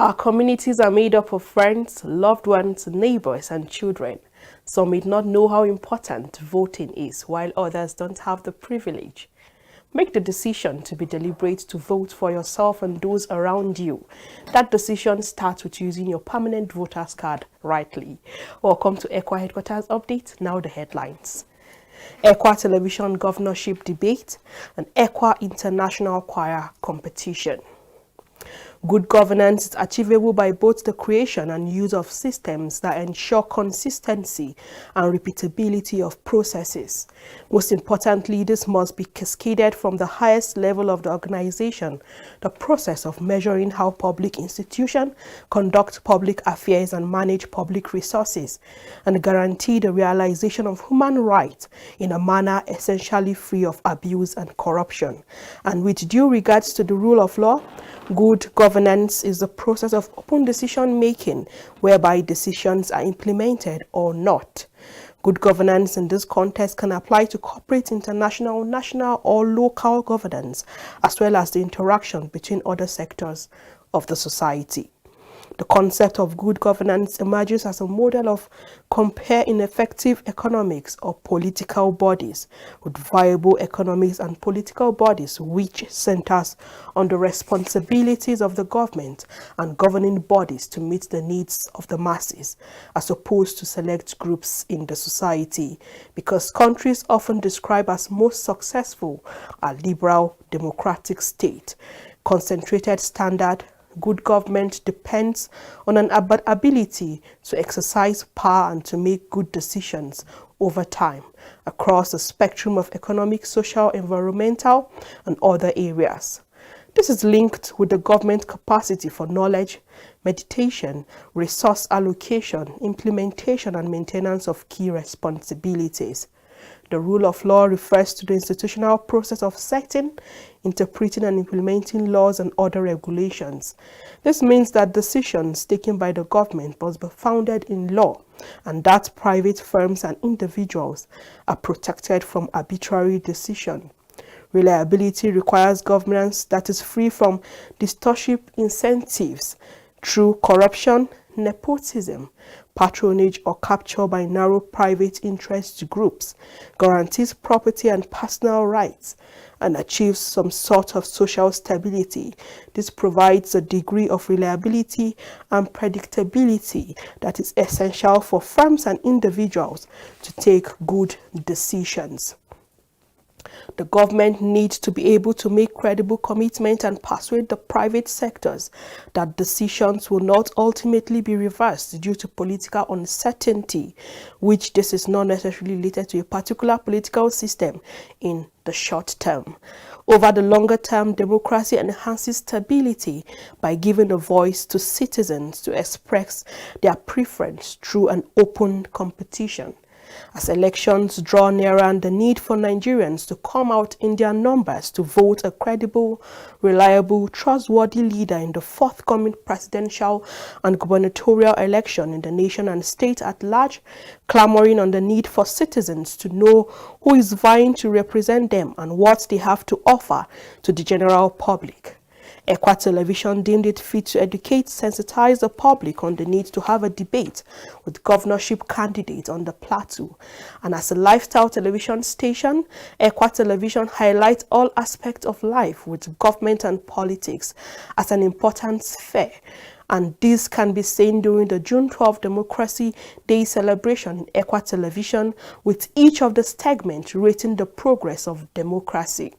Our communities are made up of friends, loved ones, neighbors, and children. Some may not know how important voting is, while others don't have the privilege. Make the decision to be deliberate to vote for yourself and those around you. That decision starts with using your permanent voter's card rightly. Welcome to Ecwa Headquarters Update. Now the headlines. Ecwa Television Governorship Debate and Ecwa International Choir Competition. Good governance is achievable by both the creation and use of systems that ensure consistency and repeatability of processes. Most importantly, this must be cascaded from the highest level of the organization, the process of measuring how public institutions conduct public affairs and manage public resources, and guarantee the realization of human rights in a manner essentially free of abuse and corruption. And with due regards to the rule of law, good governance is the process of open decision-making whereby decisions are implemented or not. Good governance in this context can apply to corporate, international, national, or local governance, as well as the interaction between other sectors of the society. The concept of good governance emerges as a model of compare ineffective economics or political bodies with viable economics and political bodies, which centers on the responsibilities of the government and governing bodies to meet the needs of the masses, as opposed to select groups in the society, because countries often described as most successful are liberal democratic state. Concentrated standard good government depends on an ability to exercise power and to make good decisions over time across the spectrum of economic, social, environmental, and other areas. This is linked with the government capacity for knowledge, meditation, resource allocation, implementation, and maintenance of key responsibilities. The rule of law refers to the institutional process of setting, interpreting, and implementing laws and other regulations. This means that decisions taken by the government must be founded in law, and that private firms and individuals are protected from arbitrary decision. Reliability requires governance that is free from distortive incentives through corruption, nepotism, patronage, or capture by narrow private interest groups, guarantees property and personal rights, and achieves some sort of social stability. This provides a degree of reliability and predictability that is essential for firms and individuals to take good decisions. The government needs to be able to make credible commitment and persuade the private sectors that decisions will not ultimately be reversed due to political uncertainty, which this is not necessarily related to a particular political system in the short term. Over the longer term, democracy enhances stability by giving a voice to citizens to express their preference through an open competition. As elections draw nearer and the need for Nigerians to come out in their numbers to vote a credible, reliable, trustworthy leader in the forthcoming presidential and gubernatorial election in the nation and state at large, clamoring on the need for citizens to know who is vying to represent them and what they have to offer to the general public. Ecwa Television deemed it fit to educate, sensitize the public on the need to have a debate with governorship candidates on the plateau. And as a lifestyle television station, Ecwa Television highlights all aspects of life with government and politics as an important sphere. And this can be seen during the June 12 Democracy Day celebration in Ecwa Television, with each of the segments rating the progress of democracy,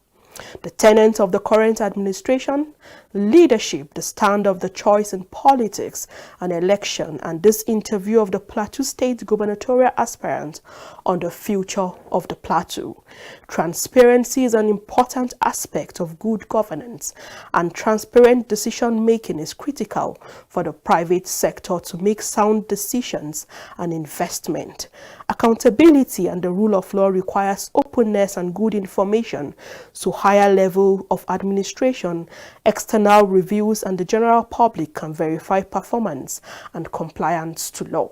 the tenets of the current administration, leadership, the stand of the choice in politics and election, and this interview of the Plateau State gubernatorial aspirant on the future of the Plateau. Transparency is an important aspect of good governance, and transparent decision-making is critical for the private sector to make sound decisions and investment. Accountability and the rule of law requires openness and good information, so higher level of administration, external reviews, and the general public can verify performance and compliance to law.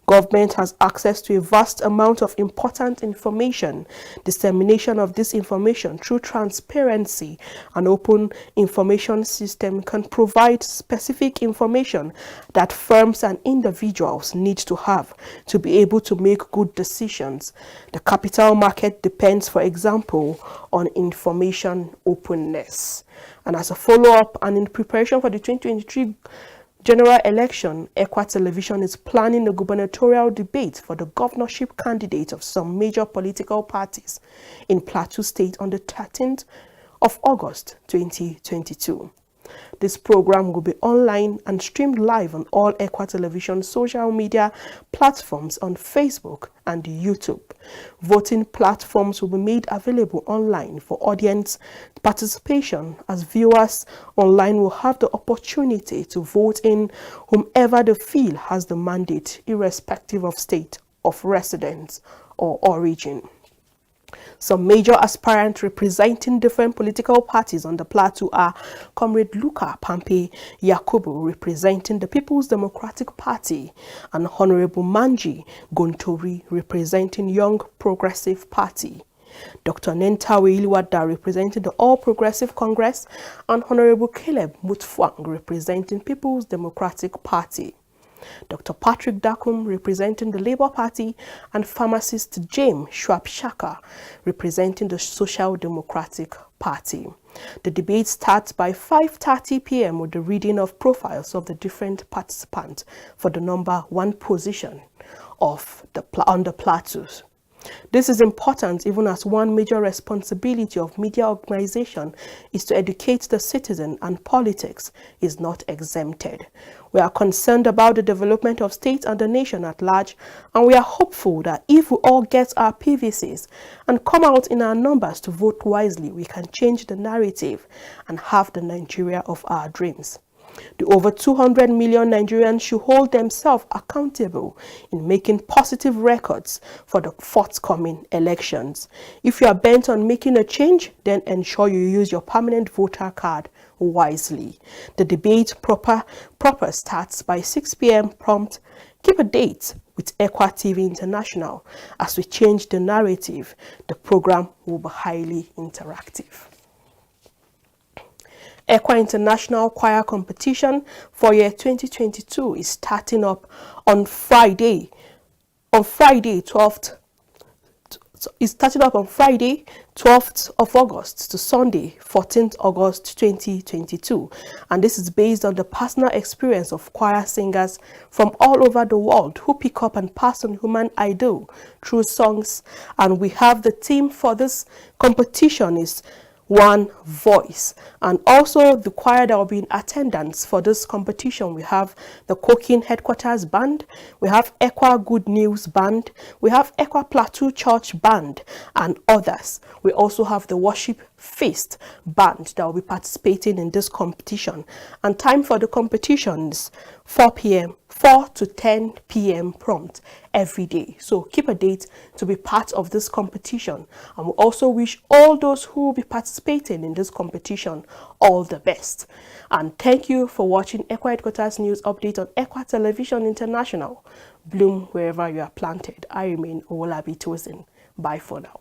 Government has access to a vast amount of important information. Dissemination of this information through transparency and open information system can provide specific information that firms and individuals need to have to be able to make good decisions. The capital market depends, for example, on information openness. And as a follow-up and in preparation for the 2023 general election, Ecwa Television is planning a gubernatorial debate for the governorship candidates of some major political parties in Plateau State on the 13th of August 2022. This program will be online and streamed live on all Ecwa Television social media platforms on Facebook and YouTube. Voting platforms will be made available online for audience participation, as viewers online will have the opportunity to vote in whomever they feel has the mandate, irrespective of state of residence or origin. Some major aspirants representing different political parties on the plateau are Comrade Luka Pampe Yakubu representing the People's Democratic Party and Honorable Manji Gontori representing Young Progressive Party. Dr. Nentawe Iliwada representing the All Progressive Congress and Honorable Caleb Mutfwang representing People's Democratic Party. Dr. Patrick Dakum representing the Labour Party and pharmacist James Schwab-Shaka representing the Social Democratic Party. The debate starts by 5:30 p.m. with the reading of profiles of the different participants for the number 1 position of on the plateaus. This is important even as one major responsibility of media organization is to educate the citizen, and politics is not exempted. We are concerned about the development of state and the nation at large, and we are hopeful that if we all get our PVCs and come out in our numbers to vote wisely, we can change the narrative and have the Nigeria of our dreams. The over 200 million Nigerians should hold themselves accountable in making positive records for the forthcoming elections. If you are bent on making a change, then ensure you use your permanent voter card wisely. The debate proper starts by 6 p.m. prompt. Keep a date with Ecwa TV International. As we change the narrative, the program will be highly interactive. Ecwa International Choir Competition for year 2022 is starting up on Friday 12th of August to Sunday 14th August 2022, and this is based on the personal experience of choir singers from all over the world who pick up and pass on human ideal through songs. And we have the theme for this competition is One Voice, and also the choir that will be in attendance for this competition. We have the Ecwa Headquaters Band, we have Ecwa Good News Band, we have Ecwa Plateau Church Band, and others. We also have the Worship Feast Band that will be participating in this competition, and time for the competition is 4 to 10 p.m. prompt every day. So keep a date to be part of this competition, and we also wish all those who will be participating in this competition all the best. And thank you for watching Ecwa Headquarters News Update on Ecwa Television International. Bloom wherever you are planted. I remain Owolabi Tosin. Bye for now.